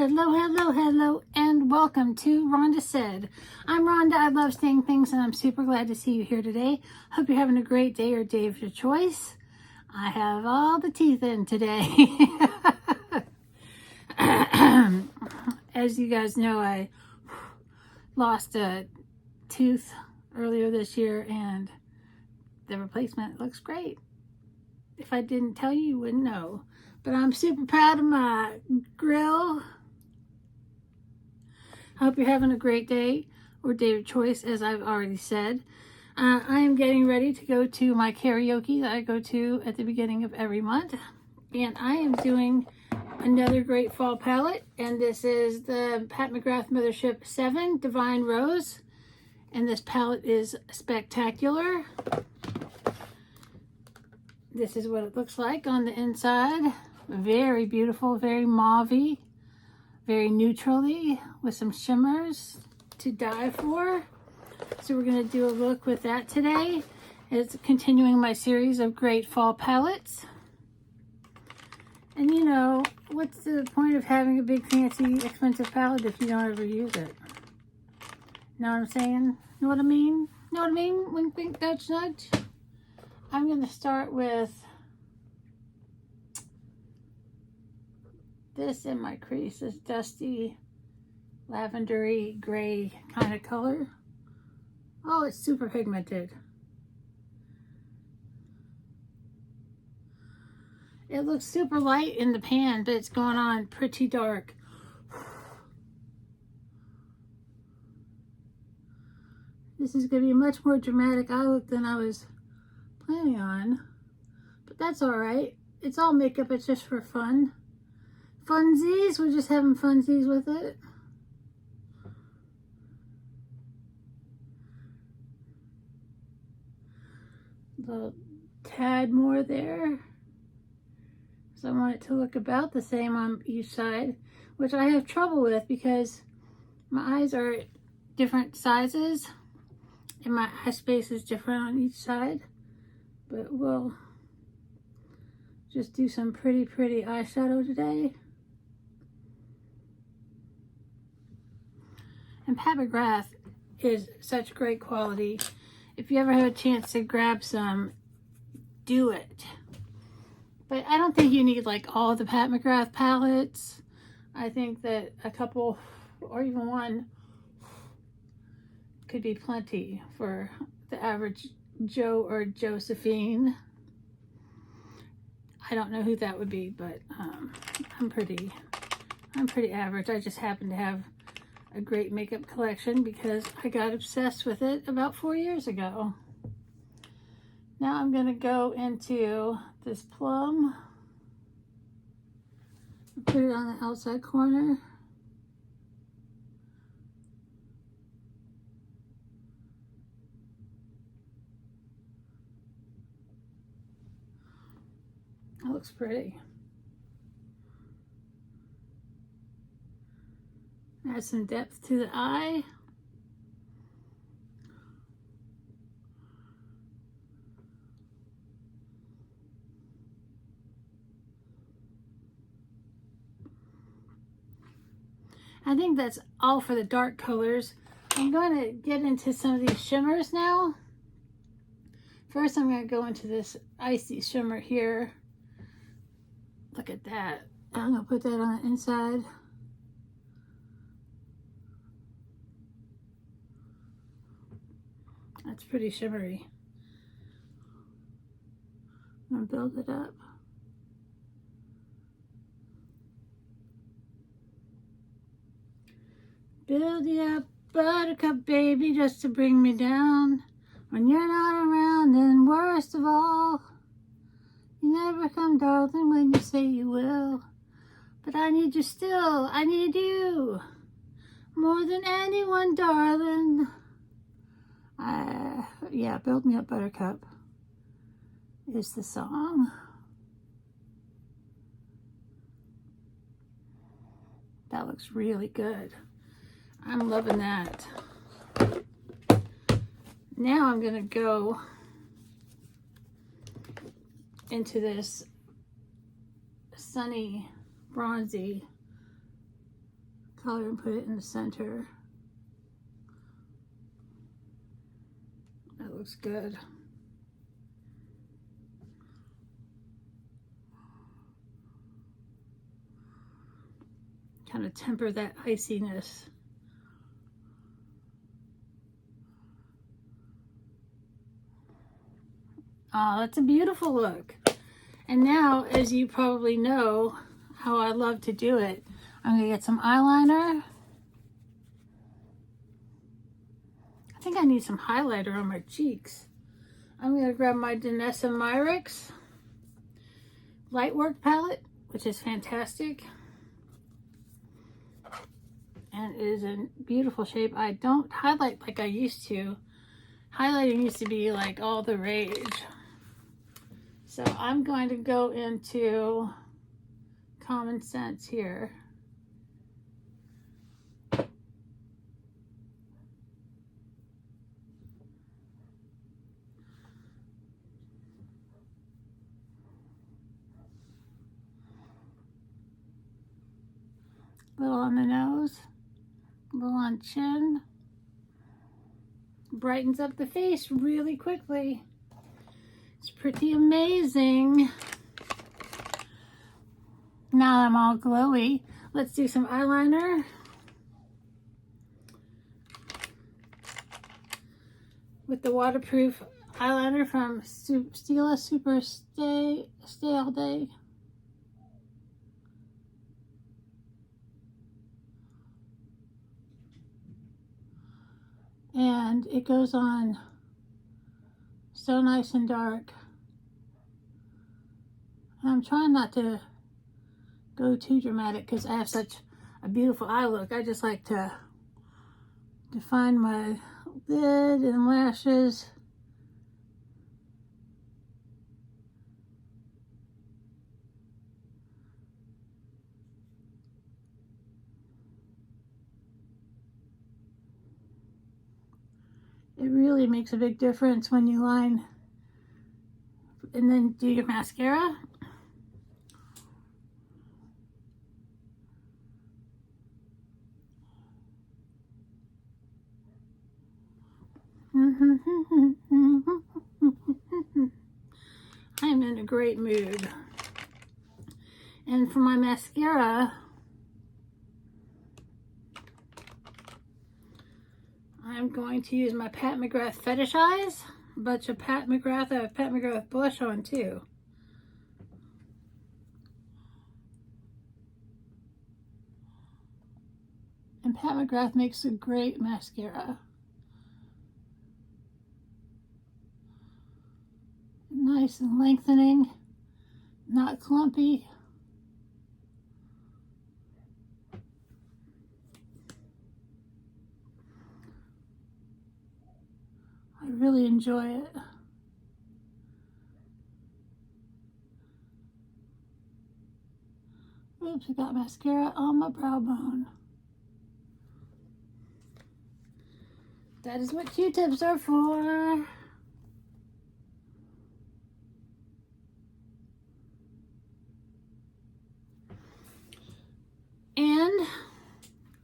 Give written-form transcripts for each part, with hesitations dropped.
Hello, hello, hello, and welcome to Rhonda Said. I'm Rhonda. I love saying things, and I'm super glad to see you here today. Hope you're having a great day or day of your choice. I have all the teeth in today. As you guys know, I lost a tooth earlier this year, and the replacement looks great. If I didn't tell you, you wouldn't know. But I'm super proud of my grill. I hope you're having a great day or day of choice, as I've already said. I am getting ready to go to my karaoke that I go to at the beginning of every month. And I am doing another great fall palette. And this is the McGrath Mothership 7 Divine Rose. And this palette is spectacular. This is what it looks like on the inside. Very beautiful, very mauve-y, very neutrally, with some shimmers to die for. So we're going to do a look with that today. It's continuing my series of great fall palettes. And you know, what's the point of having a big, fancy, expensive palette if you don't ever use it? Know what I'm saying? Know what I mean? Know what I mean? Wink, wink, nudge, nudge. I'm going to start with this in my crease, this dusty, lavendery, gray kind of color. Oh, it's super pigmented. It looks super light in the pan, but it's going on pretty dark. This is going to be a much more dramatic eye look than I was planning on, but that's all right. It's all makeup. It's just for fun. Funsies. We're just having funsies with it. A little tad more there. So I want it to look about the same on each side, which I have trouble with because my eyes are different sizes and my eye space is different on each side. But we'll just do some pretty eyeshadow today. And McGrath is such great quality. If you ever have a chance to grab some, do it. But I don't think you need like all the McGrath palettes. I think that a couple or even one could be plenty for the average Joe or Josephine. I don't know who that would be, but I'm pretty average. I just happen to have a great makeup collection because I got obsessed with it about 4 years ago. Now I'm gonna go into this plum, put it on the outside corner. That looks pretty. Add some depth to the eye. I think that's all for the dark colors. I'm going to get into some of these shimmers now. First, I'm going to go into this icy shimmer here. Look at that. I'm going to put that on the inside. That's pretty shimmery. I'm going to build it up. Build you up, buttercup baby, just to bring me down. When you're not around, then worst of all, you never come, darling, when you say you will. But I need you still, I need you more than anyone, darling. Yeah, Build Me Up, Buttercup is the song. That looks really good. I'm loving that. Now I'm going to go into this sunny, bronzy color and put it in the center. That looks good. Kind of temper that iciness. Oh, that's a beautiful look. And now, as you probably know how I love to do it, I'm gonna get some eyeliner. I think I need some highlighter on my cheeks. I'm gonna grab my Danessa Myricks Lightwork palette, which is fantastic. And it is in beautiful shape. I don't highlight like I used to. Highlighting used to be like all the rage. So I'm going to go into Common Sense here. A little on the nose, a little on chin. Brightens up the face really quickly. It's pretty amazing. Now I'm all glowy. Let's do some eyeliner. With the waterproof eyeliner from Stila Super Stay All Day. And it goes on so nice and dark. And I'm trying not to go too dramatic because I have such a beautiful eye look. I just like to define my lid and lashes. It really makes a big difference when you line and then do your mascara. I'm in a great mood. And for my mascara, I'm going to use my Pat McGrath Fetish Eyes. A bunch of Pat McGrath. I have Pat McGrath blush on too. And Pat McGrath makes a great mascara. Nice and lengthening, not clumpy. I really enjoy it. Oops, I got mascara on my brow bone. That is what Q-tips are for.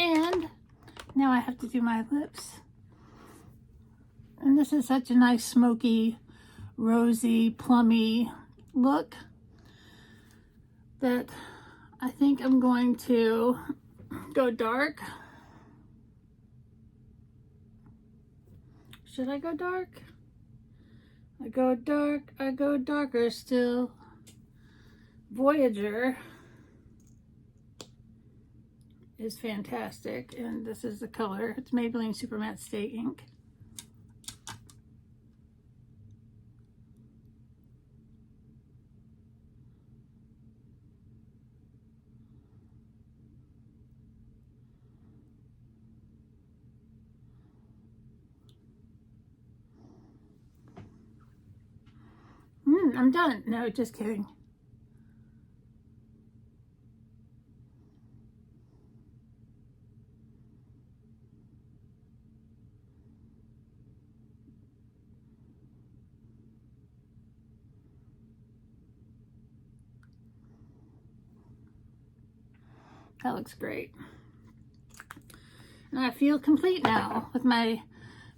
And now I have to do my lips. And this is such a nice smoky, rosy, plummy look that I think I'm going to go dark. Should I go dark? I go dark, I go darker still. Voyager is fantastic, and this is the color. It's Maybelline Super Matte Stay Ink. I'm done. No, just kidding. That looks great. And I feel complete now with my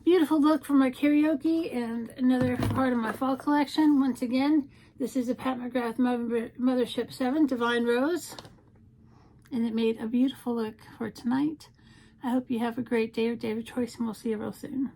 beautiful look for my karaoke and another part of my fall collection. Once again, this is a Pat McGrath Mothership 7 Divine Rose. And it made a beautiful look for tonight. I hope you have a great day or choice, and we'll see you real soon.